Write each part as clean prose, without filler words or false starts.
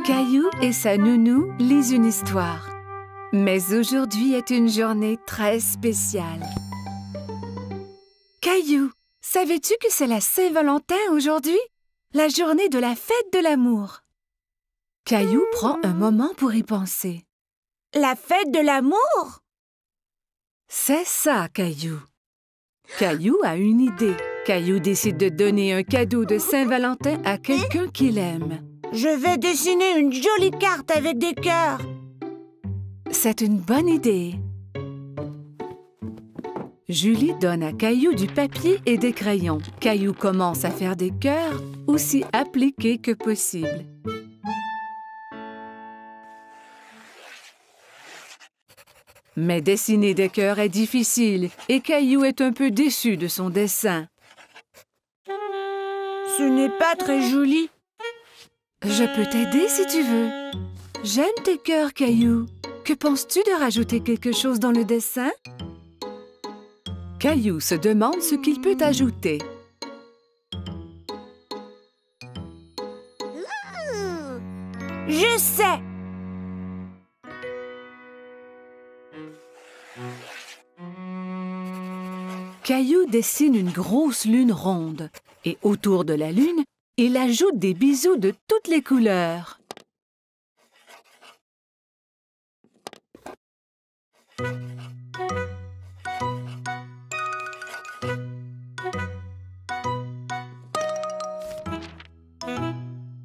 Caillou et sa nounou lisent une histoire. Mais aujourd'hui est une journée très spéciale. Caillou, savais-tu que c'est la Saint-Valentin aujourd'hui? La journée de la fête de l'amour. Caillou prend un moment pour y penser. La fête de l'amour? C'est ça, Caillou. Caillou a une idée. Caillou décide de donner un cadeau de Saint-Valentin à quelqu'un qu'il aime. Je vais dessiner une jolie carte avec des cœurs. C'est une bonne idée. Julie donne à Caillou du papier et des crayons. Caillou commence à faire des cœurs aussi appliqués que possible. Mais dessiner des cœurs est difficile et Caillou est un peu déçu de son dessin. Ce n'est pas très joli. Je peux t'aider si tu veux. J'aime tes cœurs, Caillou. Que penses-tu de rajouter quelque chose dans le dessin? Caillou se demande ce qu'il peut ajouter. Je sais! Caillou dessine une grosse lune ronde et autour de la lune, il ajoute des bisous de toutes les couleurs.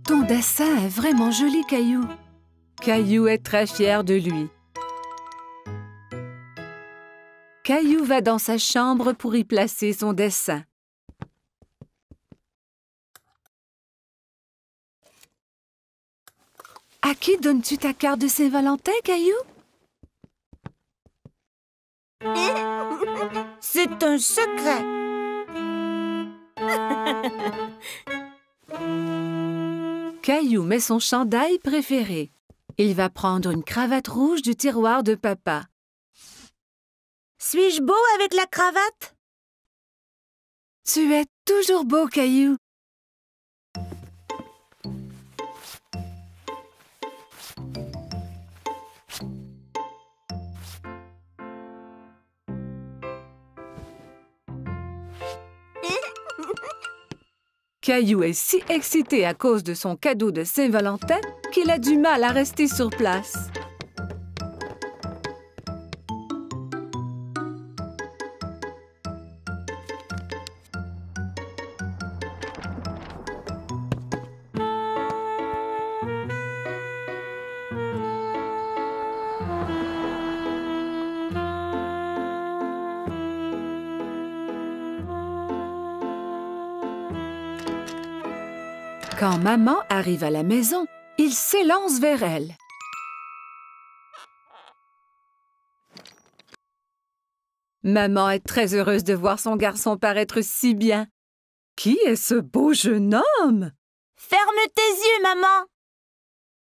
Ton dessin est vraiment joli, Caillou. Caillou est très fier de lui. Caillou va dans sa chambre pour y placer son dessin. À qui donnes-tu ta carte de Saint-Valentin, Caillou? C'est un secret. Caillou met son chandail préféré. Il va prendre une cravate rouge du tiroir de papa. Suis-je beau avec la cravate? Tu es toujours beau, Caillou. Caillou est si excité à cause de son cadeau de Saint-Valentin qu'il a du mal à rester sur place. Quand maman arrive à la maison, il s'élance vers elle. Maman est très heureuse de voir son garçon paraître si bien. Qui est ce beau jeune homme? Ferme tes yeux, maman!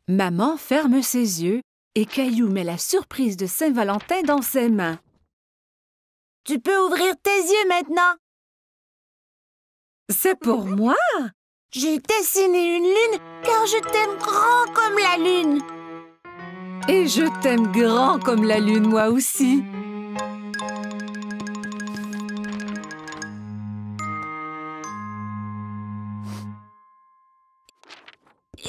Maman ferme ses yeux et Caillou met la surprise de Saint-Valentin dans ses mains. Tu peux ouvrir tes yeux maintenant. C'est pour moi? J'ai dessiné une lune car je t'aime grand comme la lune. Et je t'aime grand comme la lune, moi aussi.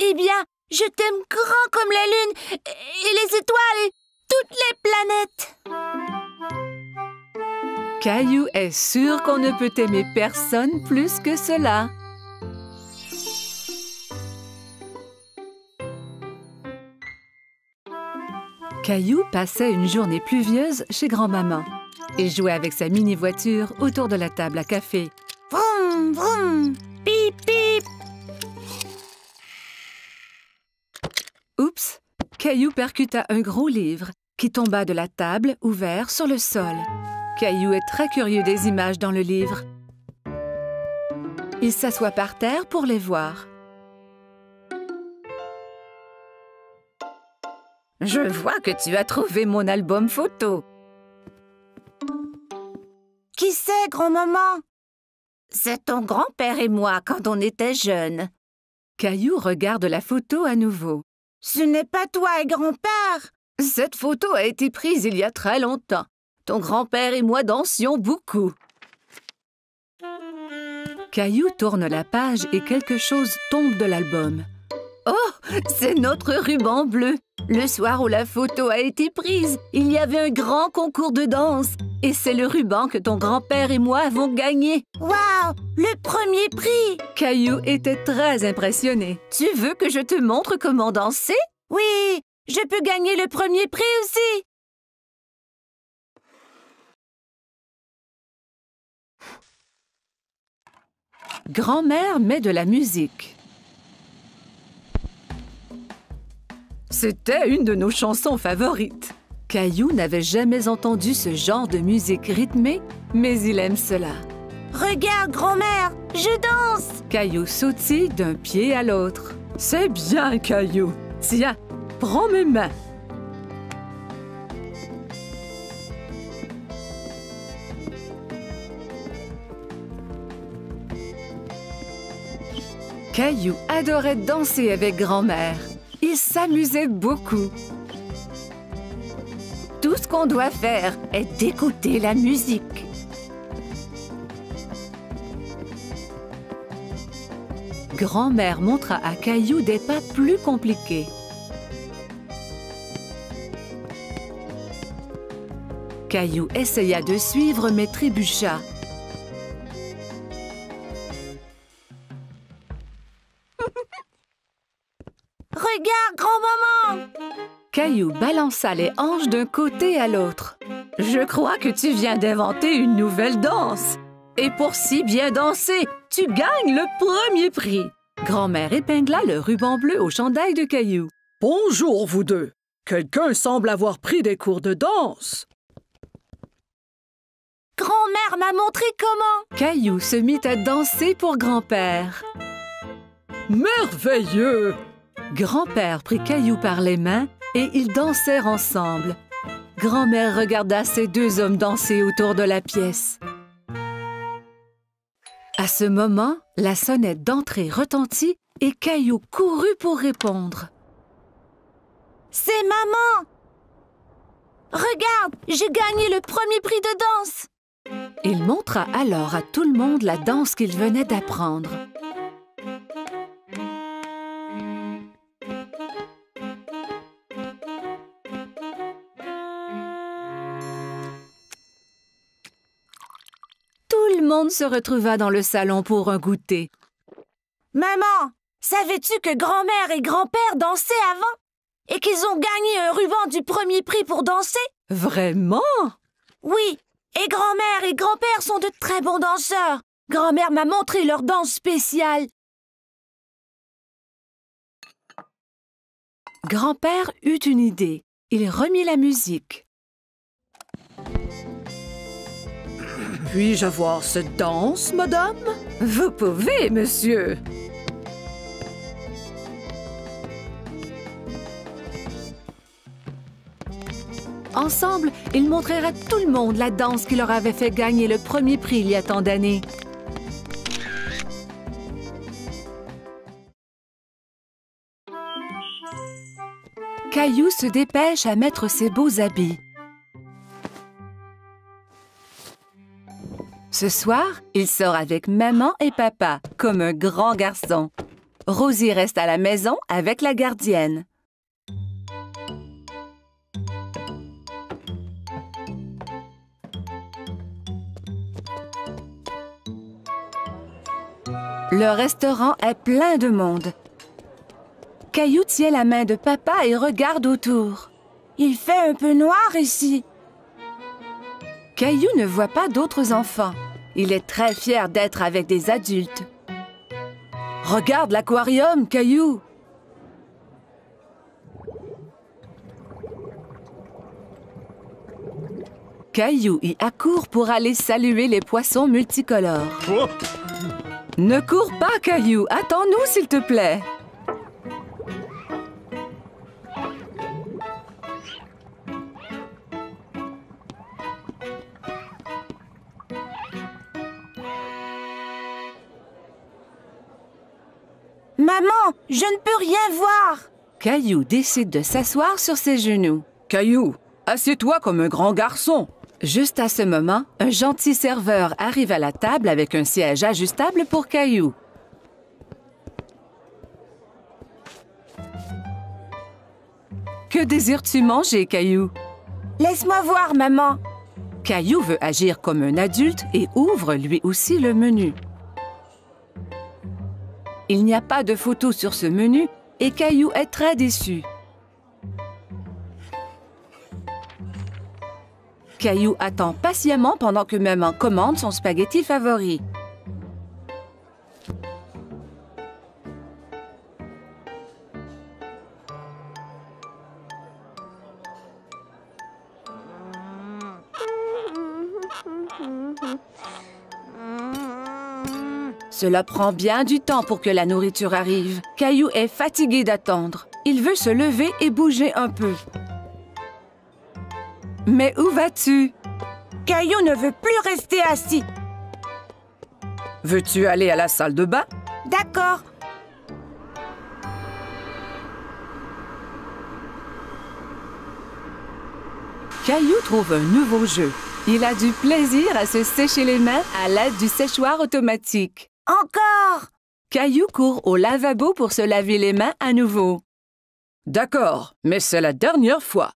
Eh bien, je t'aime grand comme la lune et les étoiles et toutes les planètes. Caillou est sûr qu'on ne peut aimer personne plus que cela. Caillou passait une journée pluvieuse chez grand-maman. Il jouait avec sa mini-voiture autour de la table à café. Vroom, vroom, pip, pip. Oups! Caillou percuta un gros livre qui tomba de la table ouvert sur le sol. Caillou est très curieux des images dans le livre. Il s'assoit par terre pour les voir. Je vois que tu as trouvé mon album photo. Qui c'est, grand-maman? C'est ton grand-père et moi quand on était jeunes. Caillou regarde la photo à nouveau. Ce n'est pas toi et grand-père. Cette photo a été prise il y a très longtemps. Ton grand-père et moi dansions beaucoup. Caillou tourne la page et quelque chose tombe de l'album. Oh, c'est notre ruban bleu. Le soir où la photo a été prise, il y avait un grand concours de danse. Et c'est le ruban que ton grand-père et moi avons gagné. Waouh, le premier prix! Caillou était très impressionné. Tu veux que je te montre comment danser? Oui, je peux gagner le premier prix aussi. Grand-mère met de la musique. C'était une de nos chansons favorites. Caillou n'avait jamais entendu ce genre de musique rythmée, mais il aime cela. Regarde, grand-mère, je danse! Caillou sautille d'un pied à l'autre. C'est bien, Caillou. Tiens, prends mes mains. Caillou adorait danser avec grand-mère. Il s'amusait beaucoup. Tout ce qu'on doit faire est d'écouter la musique. Grand-mère montra à Caillou des pas plus compliqués. Caillou essaya de suivre mais trébucha. Regarde, grand-maman! Caillou balança les hanches d'un côté à l'autre. « Je crois que tu viens d'inventer une nouvelle danse. Et pour si bien danser, tu gagnes le premier prix. » Grand-mère épingla le ruban bleu au chandail de Caillou. « Bonjour, vous deux. Quelqu'un semble avoir pris des cours de danse. » Grand-mère m'a montré comment. Caillou se mit à danser pour grand-père. « Merveilleux! » Grand-père prit Caillou par les mains et ils dansèrent ensemble. Grand-mère regarda ces deux hommes danser autour de la pièce. À ce moment, la sonnette d'entrée retentit et Caillou courut pour répondre. « C'est maman! Regarde, j'ai gagné le premier prix de danse! » Il montra alors à tout le monde la danse qu'il venait d'apprendre. Tout le monde se retrouva dans le salon pour un goûter. « Maman, savais-tu que grand-mère et grand-père dansaient avant? Et qu'ils ont gagné un ruban du premier prix pour danser? » Vraiment? Oui, et grand-mère et grand-père sont de très bons danseurs. Grand-mère m'a montré leur danse spéciale. Grand-père eut une idée. Il remit la musique. Puis-je avoir cette danse, madame? Vous pouvez, monsieur. Ensemble, ils montrèrent à tout le monde la danse qui leur avait fait gagner le premier prix il y a tant d'années. Caillou se dépêche à mettre ses beaux habits. Ce soir, il sort avec maman et papa, comme un grand garçon. Rosie reste à la maison avec la gardienne. Le restaurant est plein de monde. Caillou tient la main de papa et regarde autour. Il fait un peu noir ici. Caillou ne voit pas d'autres enfants. Il est très fier d'être avec des adultes. Regarde l'aquarium, Caillou! Caillou y accourt pour aller saluer les poissons multicolores. Oh! Ne cours pas, Caillou! Attends-nous, s'il te plaît! Maman, je ne peux rien voir. Caillou décide de s'asseoir sur ses genoux. Caillou, assieds-toi comme un grand garçon. Juste à ce moment, un gentil serveur arrive à la table avec un siège ajustable pour Caillou. Que désires-tu manger, Caillou? Laisse-moi voir, maman. Caillou veut agir comme un adulte et ouvre lui aussi le menu. Il n'y a pas de photo sur ce menu et Caillou est très déçu. Caillou attend patiemment pendant que maman commande son spaghetti favori. Cela prend bien du temps pour que la nourriture arrive. Caillou est fatigué d'attendre. Il veut se lever et bouger un peu. Mais où vas-tu? Caillou ne veut plus rester assis. Veux-tu aller à la salle de bain? D'accord. Caillou trouve un nouveau jeu. Il a du plaisir à se sécher les mains à l'aide du séchoir automatique. Encore! Caillou court au lavabo pour se laver les mains à nouveau. D'accord, mais c'est la dernière fois.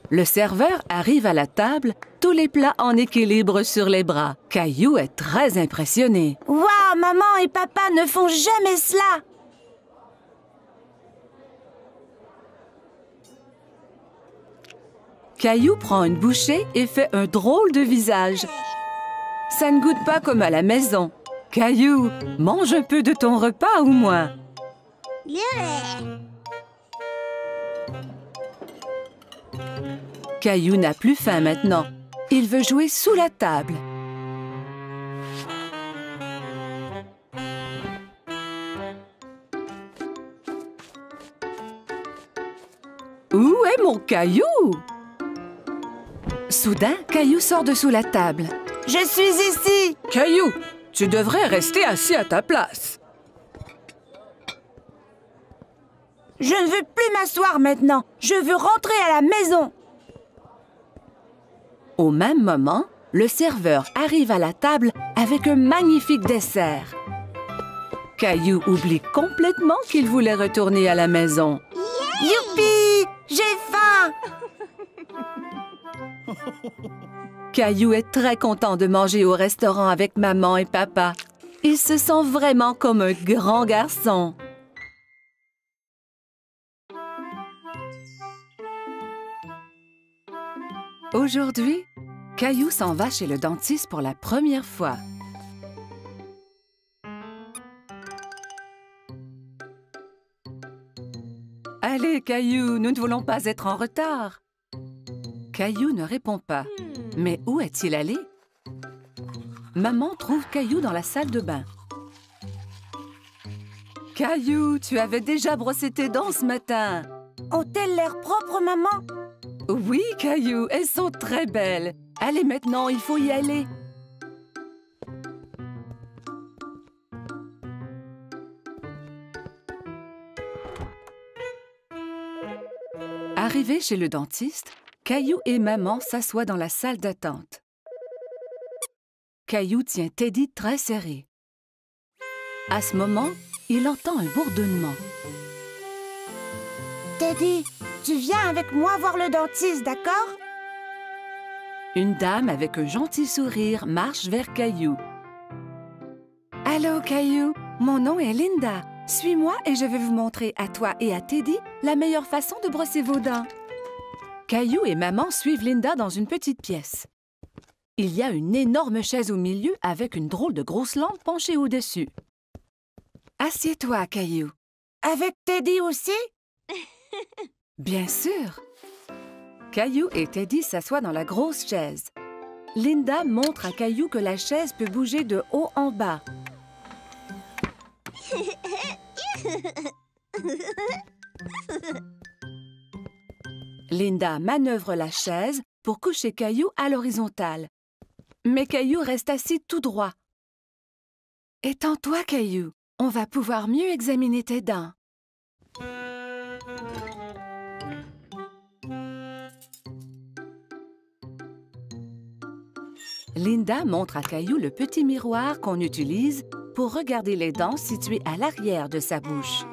Le serveur arrive à la table, tous les plats en équilibre sur les bras. Caillou est très impressionné. Waouh, maman et papa ne font jamais cela! Caillou prend une bouchée et fait un drôle de visage. Ça ne goûte pas comme à la maison. Caillou, mange un peu de ton repas au moins. Caillou n'a plus faim maintenant. Il veut jouer sous la table. Où est mon Caillou? Soudain, Caillou sort de sous la table. Je suis ici! Caillou, tu devrais rester assis à ta place. Je ne veux plus m'asseoir maintenant. Je veux rentrer à la maison. Au même moment, le serveur arrive à la table avec un magnifique dessert. Caillou oublie complètement qu'il voulait retourner à la maison. Youpi! J'ai faim! Caillou est très content de manger au restaurant avec maman et papa. Il se sent vraiment comme un grand garçon. Aujourd'hui, Caillou s'en va chez le dentiste pour la première fois. Allez, Caillou, nous ne voulons pas être en retard. Caillou ne répond pas. Mais où est-il allé? Maman trouve Caillou dans la salle de bain. Caillou, tu avais déjà brossé tes dents ce matin. Ont-elles l'air propres, maman? Oui, Caillou, elles sont très belles. Allez, maintenant, il faut y aller. Arrivé chez le dentiste, Caillou et maman s'assoient dans la salle d'attente. Caillou tient Teddy très serré. À ce moment, il entend un bourdonnement. Teddy, tu viens avec moi voir le dentiste, d'accord? Une dame avec un gentil sourire marche vers Caillou. « Allô, Caillou, mon nom est Linda. Suis-moi et je vais vous montrer à toi et à Teddy la meilleure façon de brosser vos dents. » Caillou et maman suivent Linda dans une petite pièce. Il y a une énorme chaise au milieu avec une drôle de grosse lampe penchée au-dessus. « Assieds-toi, Caillou. » Avec Teddy aussi? Bien sûr. Caillou et Teddy s'assoient dans la grosse chaise. Linda montre à Caillou que la chaise peut bouger de haut en bas. Linda manœuvre la chaise pour coucher Caillou à l'horizontale. Mais Caillou reste assis tout droit. « Étends-toi, Caillou. On va pouvoir mieux examiner tes dents. Linda montre à Caillou le petit miroir qu'on utilise pour regarder les dents situées à l'arrière de sa bouche.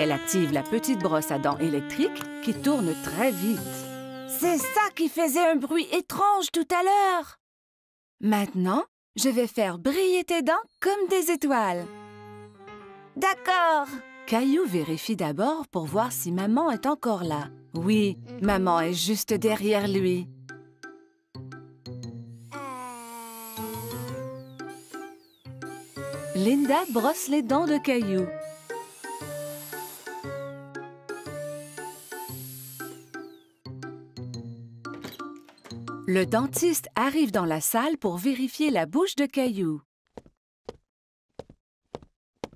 Elle active la petite brosse à dents électrique qui tourne très vite. C'est ça qui faisait un bruit étrange tout à l'heure. Maintenant, je vais faire briller tes dents comme des étoiles. D'accord. Caillou vérifie d'abord pour voir si maman est encore là. Oui, maman est juste derrière lui. Linda brosse les dents de Caillou. Le dentiste arrive dans la salle pour vérifier la bouche de Caillou.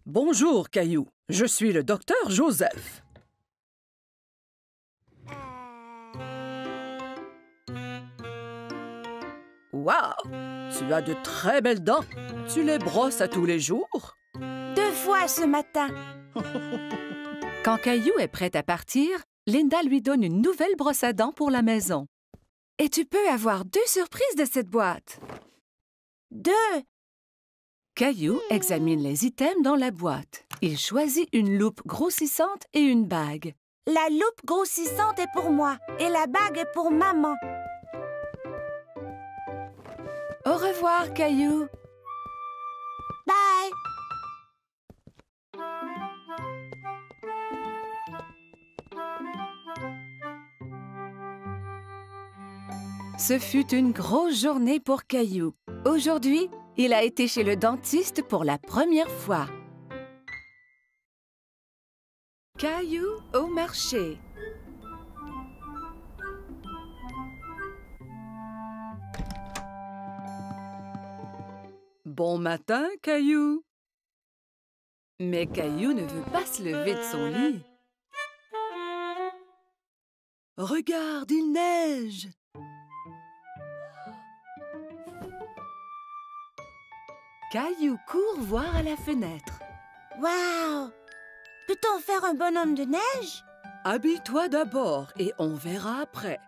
Bonjour, Caillou. Je suis le docteur Joseph. Wow! Tu as de très belles dents. Tu les brosses à tous les jours? 2 fois ce matin. Quand Caillou est prête à partir, Linda lui donne une nouvelle brosse à dents pour la maison. Et tu peux avoir 2 surprises de cette boîte. 2. Caillou examine les items dans la boîte. Il choisit une loupe grossissante et une bague. La loupe grossissante est pour moi et la bague est pour maman. Au revoir, Caillou. Bye. Ce fut une grosse journée pour Caillou. Aujourd'hui, il a été chez le dentiste pour la première fois. Caillou au marché. Bon matin, Caillou. Mais Caillou ne veut pas se lever de son lit. Regarde, il neige. Caillou court voir à la fenêtre. Wow! Peut-on faire un bonhomme de neige? Habille-toi d'abord et on verra après.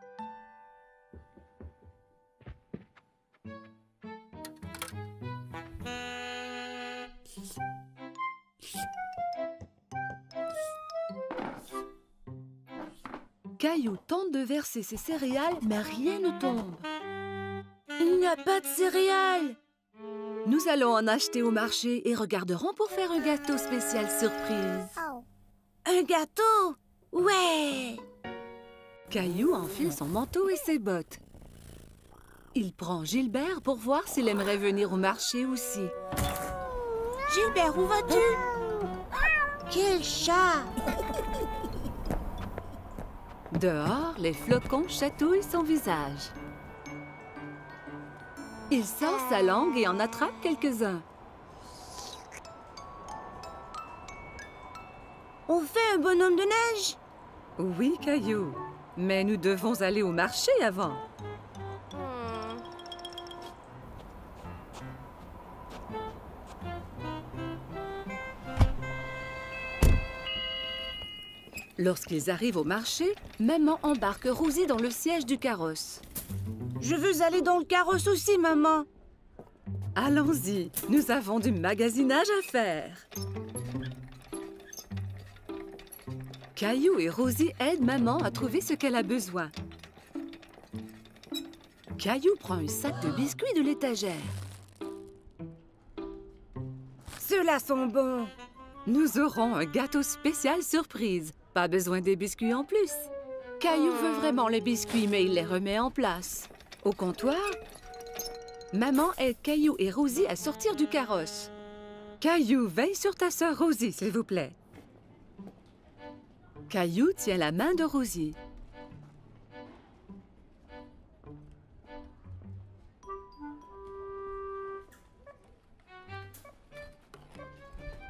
Caillou tente de verser ses céréales, mais rien ne tombe. Il n'y a pas de céréales. Nous allons en acheter au marché et regarderons pour faire un gâteau spécial surprise. Un gâteau? Ouais! Caillou enfile son manteau et ses bottes. Il prend Gilbert pour voir s'il aimerait venir au marché aussi. Gilbert, où vas-tu? Quel chat! Dehors, les flocons chatouillent son visage. Il sort sa langue et en attrape quelques-uns. On fait un bonhomme de neige? Oui, Caillou, mais nous devons aller au marché avant. Lorsqu'ils arrivent au marché, maman embarque Rosie dans le siège du carrosse. Je veux aller dans le carrosse aussi, maman. Allons-y, nous avons du magasinage à faire. Caillou et Rosie aident maman à trouver ce qu'elle a besoin. Caillou prend un sac de biscuits de l'étagère. Ceux-là sont bons. Nous aurons un gâteau spécial surprise. Pas besoin des biscuits en plus. Caillou veut vraiment les biscuits, mais il les remet en place. Au comptoir, maman aide Caillou et Rosie à sortir du carrosse. Caillou, veille sur ta sœur Rosie, s'il vous plaît. Caillou tient la main de Rosie.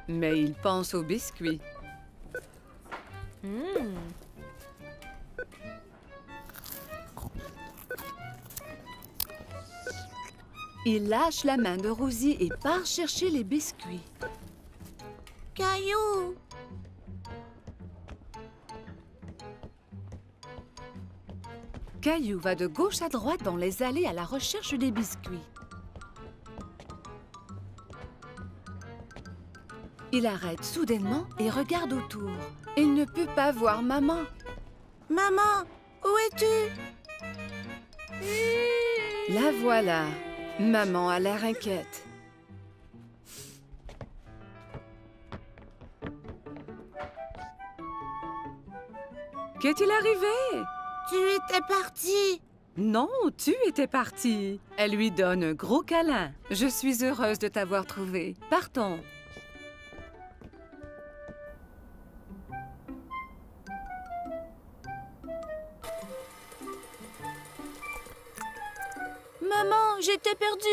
Mais il pense aux biscuits. Il lâche la main de Rosie et part chercher les biscuits. Caillou! Caillou va de gauche à droite dans les allées à la recherche des biscuits. Il arrête soudainement et regarde autour. Il ne peut pas voir maman. Maman, où es-tu? La voilà. Maman a l'air inquiète. Qu'est-il arrivé? Tu étais partie. Non, tu étais partie. Elle lui donne un gros câlin. Je suis heureuse de t'avoir trouvé. Partons. Maman, j'étais perdue.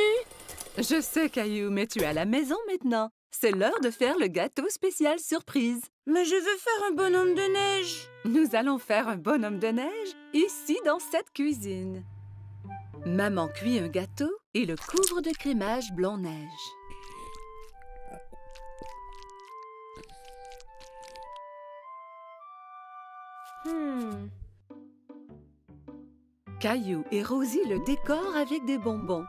Je sais, Caillou, mais tu es à la maison maintenant. C'est l'heure de faire le gâteau spécial surprise. Mais je veux faire un bonhomme de neige. Nous allons faire un bonhomme de neige ici dans cette cuisine. Maman cuit un gâteau et le couvre de crémage blanc-neige. Caillou et Rosie le décorent avec des bonbons.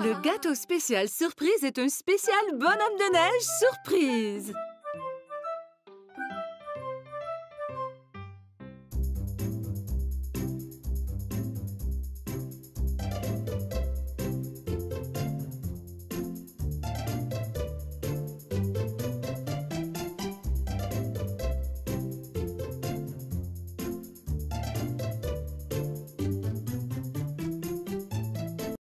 Le gâteau spécial surprise est un spécial bonhomme de neige surprise.